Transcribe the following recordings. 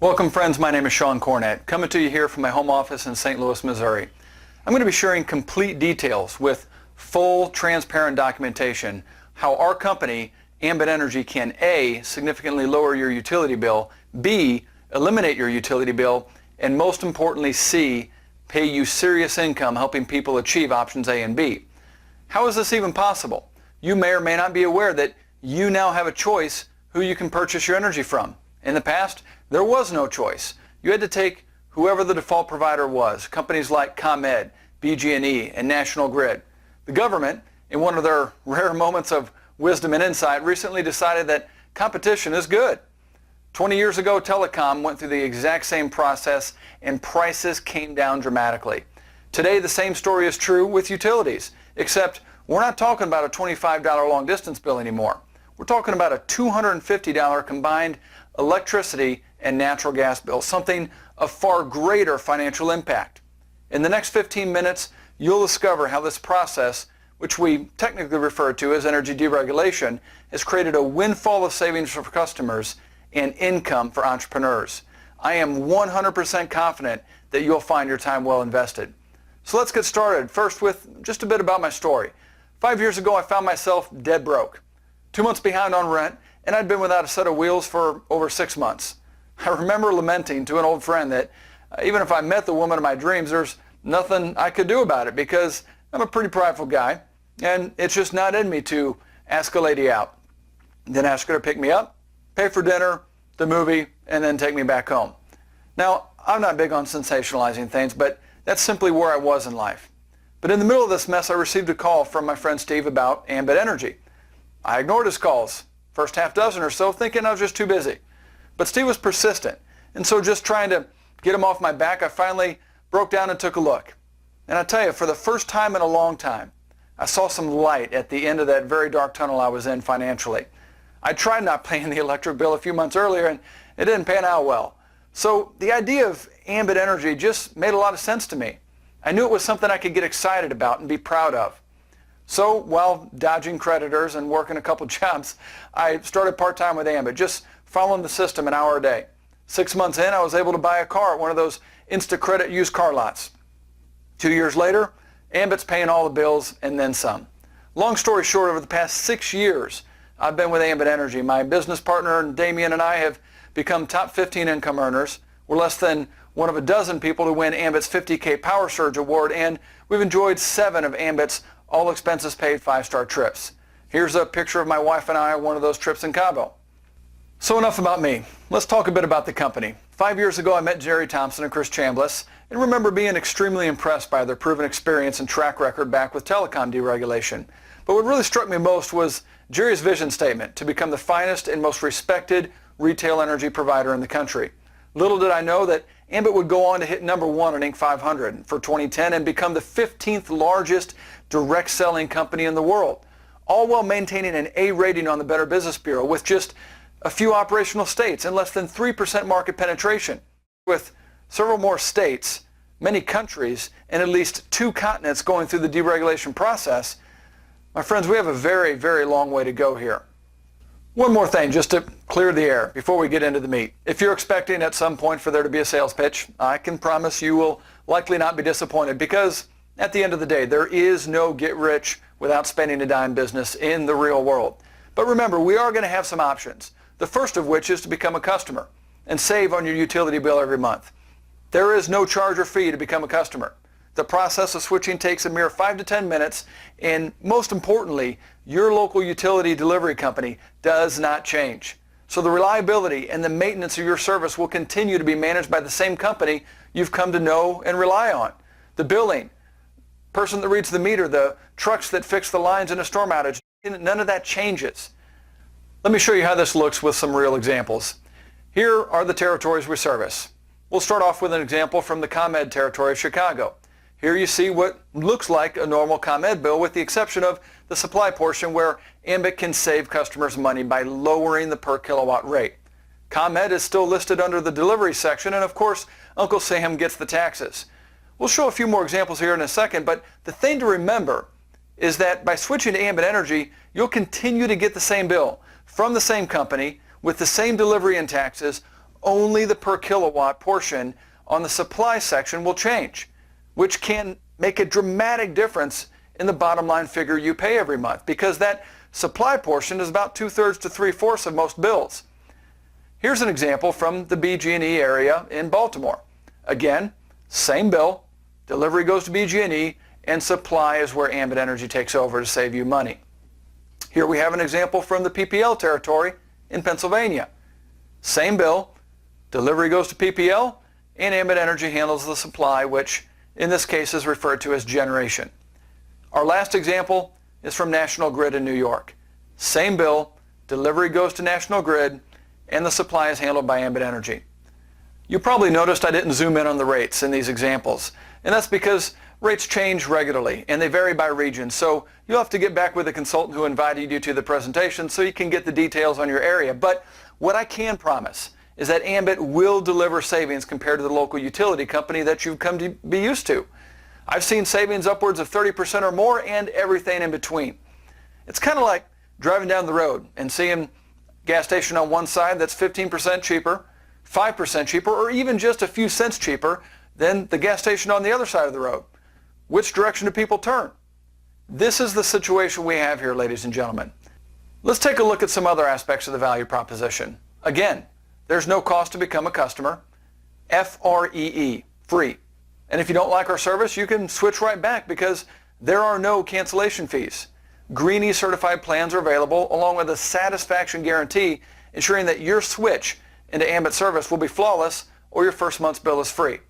Welcome friends, my name is Sean Cornett, coming to you here from my home office in St. Louis, Missouri. I'm going to be sharing complete details with full, transparent documentation how our company, Ambit Energy, can A, significantly lower your utility bill, B, eliminate your utility bill, and most importantly, C, pay you serious income helping people achieve options A and B. How is this even possible? You may or may not be aware that you now have a choice who you can purchase your energy from. In the past, there was no choice. You had to take whoever the default provider was, companies like ComEd, BG&E, and National Grid. The government, in one of their rare moments of wisdom and insight, recently decided that competition is good. 20 years ago, telecom went through the exact same process and prices came down dramatically. Today, the same story is true with utilities, except we're not talking about a $25 long distance bill anymore. We're talking about a $250 combined electricity and natural gas bill, something of far greater financial impact. In the next 15 minutes, you'll discover how this process, which we technically refer to as energy deregulation, has created a windfall of savings for customers and income for entrepreneurs. I am 100% confident that you'll find your time well invested. So let's get started. First with just a bit about my story. 5 years ago, I found myself dead broke, 2 months behind on rent, and I'd been without a set of wheels for over 6 months. I remember lamenting to an old friend that even if I met the woman of my dreams, there's nothing I could do about it because I'm a pretty prideful guy, and it's just not in me to ask a lady out, then ask her to pick me up, pay for dinner, the movie, and then take me back home. Now, I'm not big on sensationalizing things, but that's simply where I was in life. But in the middle of this mess, I received a call from my friend Steve about Ambit Energy. I ignored his calls, first half dozen or so, thinking I was just too busy. But Steve was persistent, and so just trying to get him off my back, I finally broke down and took a look. And I tell you, for the first time in a long time, I saw some light at the end of that very dark tunnel I was in financially. I tried not paying the electric bill a few months earlier, and it didn't pan out well. So the idea of Ambit Energy just made a lot of sense to me. I knew it was something I could get excited about and be proud of. So while dodging creditors and working a couple jobs, I started part-time with Ambit, just following the system an hour a day. 6 months in, I was able to buy a car at one of those Instacredit used car lots. 2 years later, Ambit's paying all the bills and then some. Long story short, over the past 6 years, I've been with Ambit Energy. My business partner, Damien, and I have become top 15 income earners. We're less than one of a dozen people to win Ambit's 50K Power Surge Award, and we've enjoyed 7 of Ambit's all expenses paid 5-star trips. Here's a picture of my wife and I on one of those trips in Cabo. So enough about me. Let's talk a bit about the company. 5 years ago, I met Jerry Thompson and Chris Chambliss and remember being extremely impressed by their proven experience and track record back with telecom deregulation. But what really struck me most was Jerry's vision statement to become the finest and most respected retail energy provider in the country. Little did I know that Ambit would go on to hit number 1 on Inc. 500 for 2010 and become the 15th largest direct selling company in the world, all while maintaining an A rating on the Better Business Bureau with just a few operational states and less than 3% market penetration. With several more states, many countries, and at least 2 continents going through the deregulation process, my friends, we have a very, very long way to go here. One more thing, just to clear the air before we get into the meat. If you're expecting at some point for there to be a sales pitch, I can promise you will likely not be disappointed because at the end of the day, there is no get rich without spending a dime business in the real world. But remember, we are going to have some options. The first of which is to become a customer and save on your utility bill every month. There is no charge or fee to become a customer. The process of switching takes a mere 5 to 10 minutes, and most importantly, your local utility delivery company does not change. So the reliability and the maintenance of your service will continue to be managed by the same company you've come to know and rely on. The billing, person that reads the meter, the trucks that fix the lines in a storm outage, none of that changes. Let me show you how this looks with some real examples. Here are the territories we service. We'll start off with an example from the ComEd territory of Chicago. Here you see what looks like a normal ComEd bill with the exception of the supply portion where Ambit can save customers money by lowering the per kilowatt rate. ComEd is still listed under the delivery section, and of course, Uncle Sam gets the taxes. We'll show a few more examples here in a second, but the thing to remember is that by switching to Ambit Energy, you'll continue to get the same bill from the same company with the same delivery and taxes, only the per kilowatt portion on the supply section will change, which can make a dramatic difference in the bottom line figure you pay every month, because that supply portion is about 2/3 to 3/4 of most bills. Here's an example from the BG&E area in Baltimore. Again, same bill, delivery goes to BG&E, and supply is where Ambit Energy takes over to save you money. Here we have an example from the PPL territory in Pennsylvania. Same bill, delivery goes to PPL, and Ambit Energy handles the supply, which in this case is referred to as generation. Our last example is from National Grid in New York. Same bill, delivery goes to National Grid, and the supply is handled by Ambit Energy. You probably noticed I didn't zoom in on the rates in these examples, and that's because rates change regularly and they vary by region, so you'll have to get back with the consultant who invited you to the presentation so you can get the details on your area. But what I can promise is that Ambit will deliver savings compared to the local utility company that you've come to be used to. I've seen savings upwards of 30% or more, and everything in between. It's kind of like driving down the road and seeing a gas station on one side that's 15% cheaper, 5% cheaper, or even just a few cents cheaper than the gas station on the other side of the road. Which direction do people turn? This is the situation we have here, ladies and gentlemen. Let's take a look at some other aspects of the value proposition. Again, there's no cost to become a customer. F-R-E-E, free. And if you don't like our service, you can switch right back because there are no cancellation fees. Greenie certified plans are available along with a satisfaction guarantee ensuring that your switch into Ambit service will be flawless or your first month's bill is free.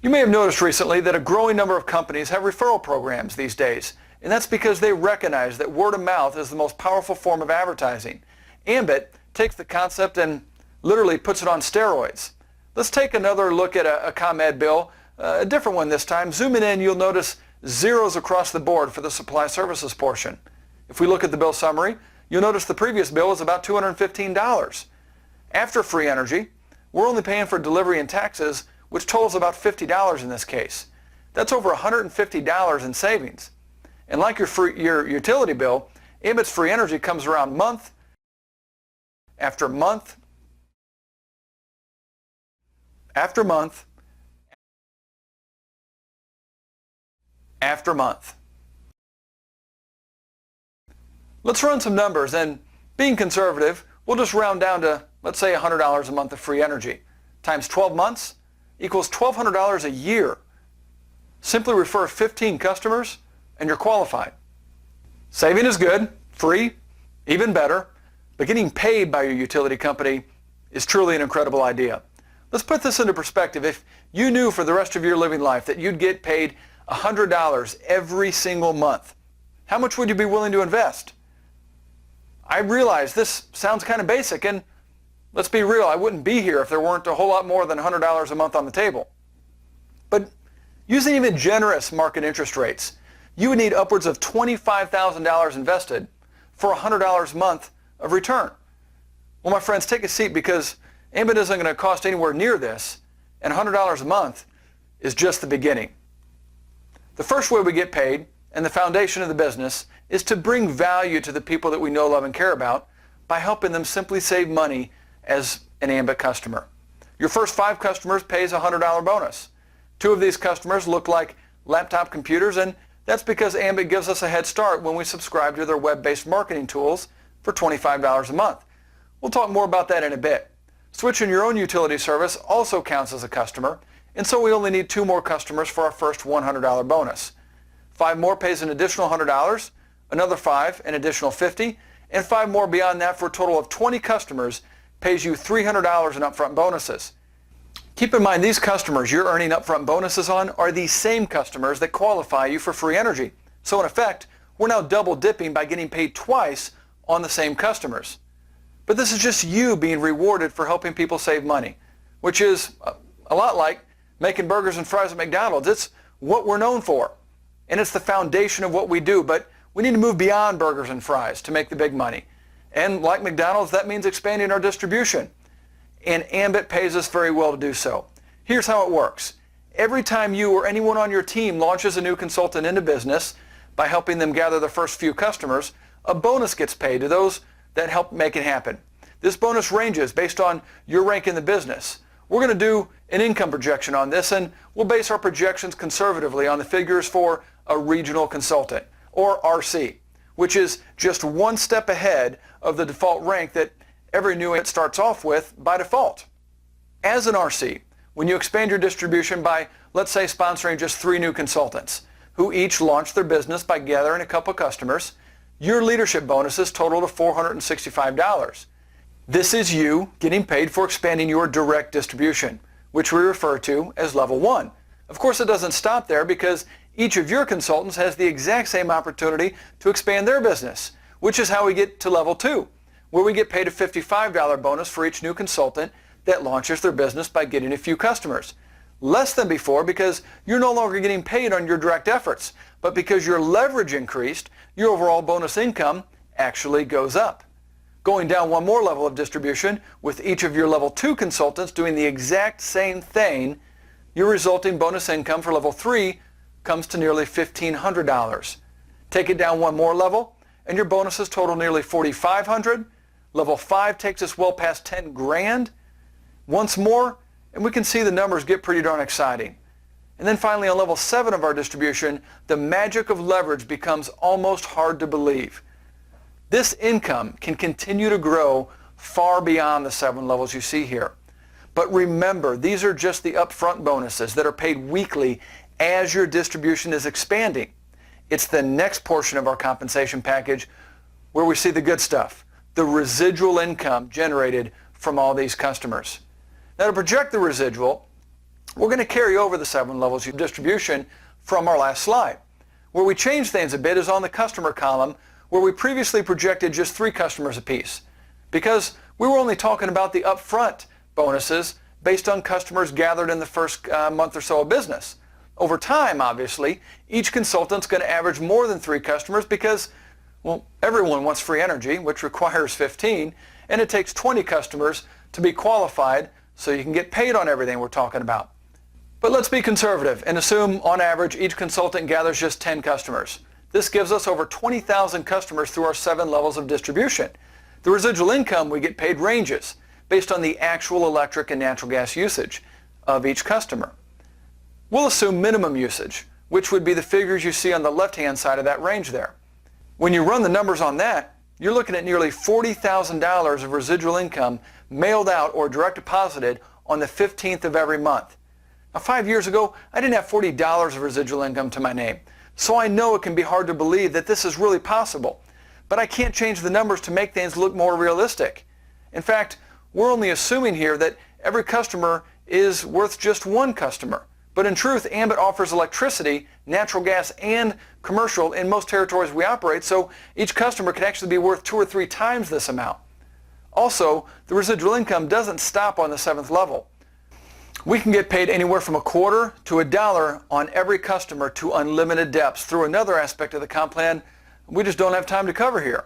You may have noticed recently that a growing number of companies have referral programs these days, and that's because they recognize that word of mouth is the most powerful form of advertising. Ambit takes the concept and literally puts it on steroids. Let's take another look at a ComEd bill, a different one this time. Zooming in, you'll notice zeros across the board for the supply services portion. If we look at the bill summary, you'll notice the previous bill was about $215. After free energy, we're only paying for delivery and taxes, which totals about $50 in this case. That's over $150 in savings. And like your utility bill, Ambit's free energy comes around month after month after month after month. Let's run some numbers, and being conservative, we'll just round down to, let's say, $100 a month of free energy. Times 12 months equals $1,200 a year. Simply refer 15 customers and you're qualified. Saving is good, free, even better, but getting paid by your utility company is truly an incredible idea. Let's put this into perspective. If you knew for the rest of your living life that you'd get paid $100 every single month, how much would you be willing to invest? I realize this sounds kind of basic, and let's be real, I wouldn't be here if there weren't a whole lot more than $100 a month on the table. But using even generous market interest rates, you would need upwards of $25,000 invested for $100 a month of return. Well, my friends, take a seat, because Ambit isn't going to cost anywhere near this, and $100 a month is just the beginning. The first way we get paid, and the foundation of the business, is to bring value to the people that we know, love, and care about by helping them simply save money as an Ambit customer. Your first 5 customers pays a $100 bonus. 2 of these customers look like laptop computers, and that's because Ambit gives us a head start when we subscribe to their web-based marketing tools for $25 a month. We'll talk more about that in a bit. Switching your own utility service also counts as a customer, and so we only need 2 more customers for our first $100 bonus. 5 more pays an additional $100, another 5 an additional $50, and 5 more beyond that for a total of 20 customers pays you $300 in upfront bonuses. Keep in mind, these customers you're earning upfront bonuses on are the same customers that qualify you for free energy. So in effect, we're now double dipping by getting paid twice on the same customers. But this is just you being rewarded for helping people save money, which is a lot like making burgers and fries at McDonald's. It's what we're known for, and it's the foundation of what we do, but we need to move beyond burgers and fries to make the big money. And like McDonald's, that means expanding our distribution. And Ambit pays us very well to do so. Here's how it works. Every time you or anyone on your team launches a new consultant into business by helping them gather their first few customers, a bonus gets paid to those that help make it happen. This bonus ranges based on your rank in the business. We're going to do an income projection on this, and we'll base our projections conservatively on the figures for a regional consultant, or RC, which is just one step ahead of the default rank that every new agent starts off with by default. As an RC, when you expand your distribution by, let's say, sponsoring just 3 new consultants who each launch their business by gathering a couple customers, your leadership bonuses total to $465. This is you getting paid for expanding your direct distribution, which we refer to as level 1. Of course, it doesn't stop there, because each of your consultants has the exact same opportunity to expand their business, which is how we get to level 2, where we get paid a $55 bonus for each new consultant that launches their business by getting a few customers. Less than before, because you're no longer getting paid on your direct efforts, but because your leverage increased, your overall bonus income actually goes up. Going down one more level of distribution, with each of your level 2 consultants doing the exact same thing, your resulting bonus income for level 3 comes to nearly $1,500. Take it down one more level, and your bonuses total nearly $4,500. Level 5 takes us well past $10,000. Once more, and we can see the numbers get pretty darn exciting. And then finally, on level 7 of our distribution, the magic of leverage becomes almost hard to believe. This income can continue to grow far beyond the 7 levels you see here. But remember, these are just the upfront bonuses that are paid weekly as your distribution is expanding. It's the next portion of our compensation package where we see the good stuff, the residual income generated from all these customers. Now, to project the residual, we're going to carry over the 7 levels of distribution from our last slide. Where we change things a bit is on the customer column, where we previously projected just 3 customers apiece, because we were only talking about the upfront bonuses based on customers gathered in the first month or so of business. Over time, obviously, each consultant's going to average more than 3 customers because, well, everyone wants free energy, which requires 15, and it takes 20 customers to be qualified so you can get paid on everything we're talking about. But let's be conservative and assume, on average, each consultant gathers just 10 customers. This gives us over 20,000 customers through our 7 levels of distribution. The residual income we get paid ranges based on the actual electric and natural gas usage of each customer. We'll assume minimum usage, which would be the figures you see on the left-hand side of that range there. When you run the numbers on that, you're looking at nearly $40,000 of residual income mailed out or direct deposited on the 15th of every month. Now, 5 years ago, I didn't have $40 of residual income to my name. So I know it can be hard to believe that this is really possible, but I can't change the numbers to make things look more realistic. In fact, we're only assuming here that every customer is worth just 1 customer. But in truth, Ambit offers electricity, natural gas, and commercial in most territories we operate, so each customer could actually be worth 2 or 3 times this amount. Also, the residual income doesn't stop on the 7th level. We can get paid anywhere from $0.25 to $1 on every customer to unlimited depths through another aspect of the comp plan we just don't have time to cover here.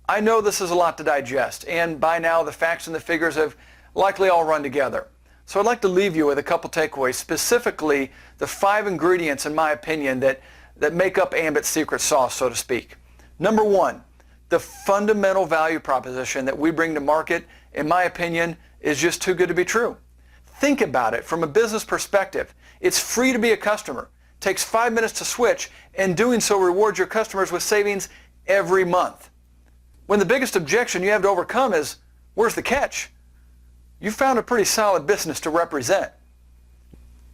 I know this is a lot to digest, and by now the facts and the figures have likely all run together. So I'd like to leave you with a couple takeaways, specifically the 5 ingredients, in my opinion, that make up Ambit's secret sauce, so to speak. Number 1, the fundamental value proposition that we bring to market, in my opinion, is just too good to be true. Think about it from a business perspective. It's free to be a customer, takes 5 minutes to switch, and doing so rewards your customers with savings every month. When the biggest objection you have to overcome is, where's the catch? You found a pretty solid business to represent.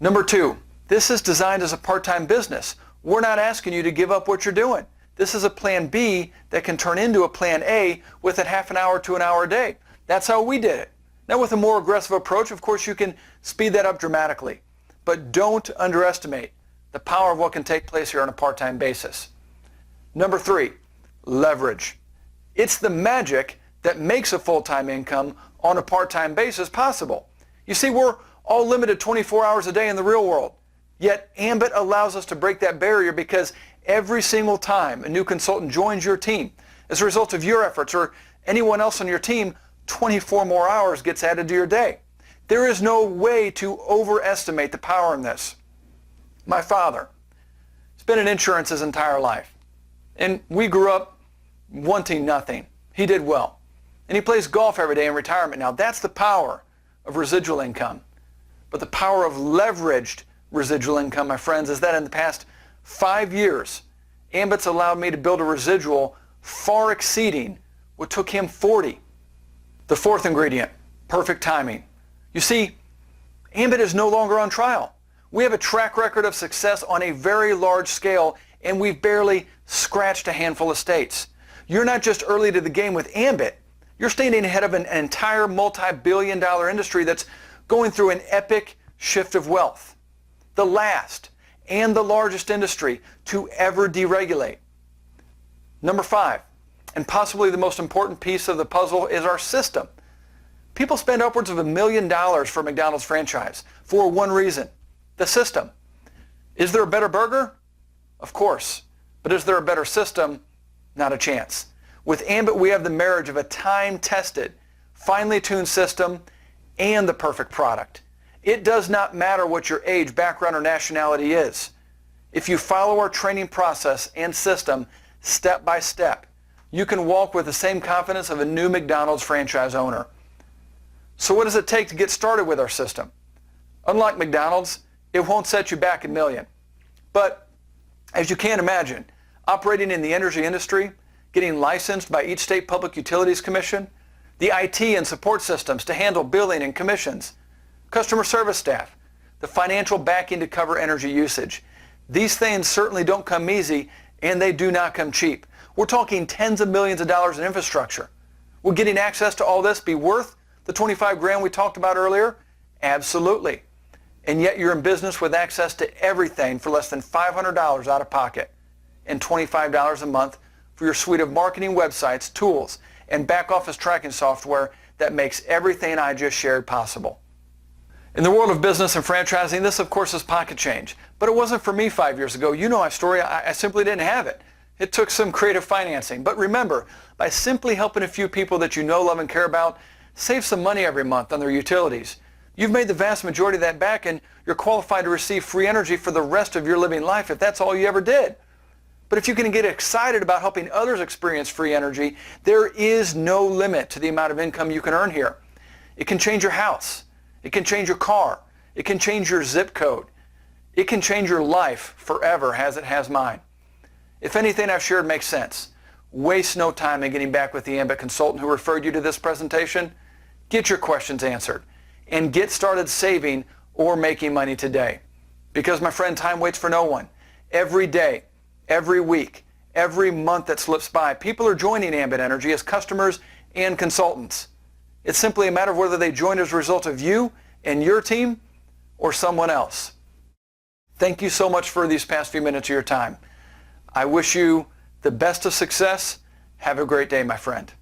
Number 2, this is designed as a part-time business. We're not asking you to give up what you're doing. This is a plan B that can turn into a plan A within half an hour to an hour a day. That's how we did it. Now, with a more aggressive approach, of course, you can speed that up dramatically. But don't underestimate the power of what can take place here on a part-time basis. Number 3, leverage. It's the magic that makes a full-time income on a part-time basis possible. You see, we're all limited 24 hours a day in the real world. Yet Ambit allows us to break that barrier, because every single time a new consultant joins your team, as a result of your efforts or anyone else on your team, 24 more hours gets added to your day. There is no way to overestimate the power in this. My father has been in insurance his entire life, and we grew up wanting nothing. He did well. and he plays golf every day in retirement. Now that's the power of residual income. But the power of leveraged residual income, my friends, is that in the past 5 years, Ambit's allowed me to build a residual far exceeding what took him 40. The fourth ingredient, perfect timing. You see, Ambit is no longer on trial. We have a track record of success on a very large scale, and we've barely scratched a handful of states. You're not just early to the game with Ambit. You're standing ahead of an entire multi-billion-dollar industry that's going through an epic shift of wealth. The last and the largest industry to ever deregulate. Number 5, and possibly the most important piece of the puzzle, is our system. People spend upwards of $1 million for a McDonald's franchise for one reason: the system. Is there a better burger? Of course. But is there a better system? Not a chance. With Ambit, we have the marriage of a time-tested, finely tuned system and the perfect product. It does not matter what your age, background, or nationality is. If you follow our training process and system step by step, you can walk with the same confidence of a new McDonald's franchise owner. So what does it take to get started with our system? Unlike McDonald's, it won't set you back $1 million. But as you can imagine, operating in the energy industry, getting licensed by each state public utilities commission, the IT and support systems to handle billing and commissions, customer service staff, the financial backing to cover energy usage. These things certainly don't come easy, and they do not come cheap. We're talking tens of millions of dollars in infrastructure. Will getting access to all this be worth the 25 grand we talked about earlier? Absolutely. And yet you're in business with access to everything for less than $500 out of pocket and $25 a month for your suite of marketing websites, tools, and back office tracking software that makes everything I just shared possible. In the world of business and franchising, this of course is pocket change. But it wasn't for me 5 years ago. You know my story. I simply didn't have it. It took some creative financing. But remember, by simply helping a few people that you know, love, and care about save some money every month on their utilities, you've made the vast majority of that back, and you're qualified to receive free energy for the rest of your living life if that's all you ever did. But if you can get excited about helping others experience free energy, there is no limit to the amount of income you can earn here. It can change your house. It can change your car. It can change your zip code. It can change your life forever, as it has mine. If anything I've shared makes sense, waste no time in getting back with the Ambit consultant who referred you to this presentation. Get your questions answered and get started saving or making money today. Because, my friend, time waits for no one. Every day, every week, every month that slips by, people are joining Ambit Energy as customers and consultants. It's simply a matter of whether they join as a result of you and your team or someone else. Thank you so much for these past few minutes of your time. I wish you the best of success. Have a great day, my friend.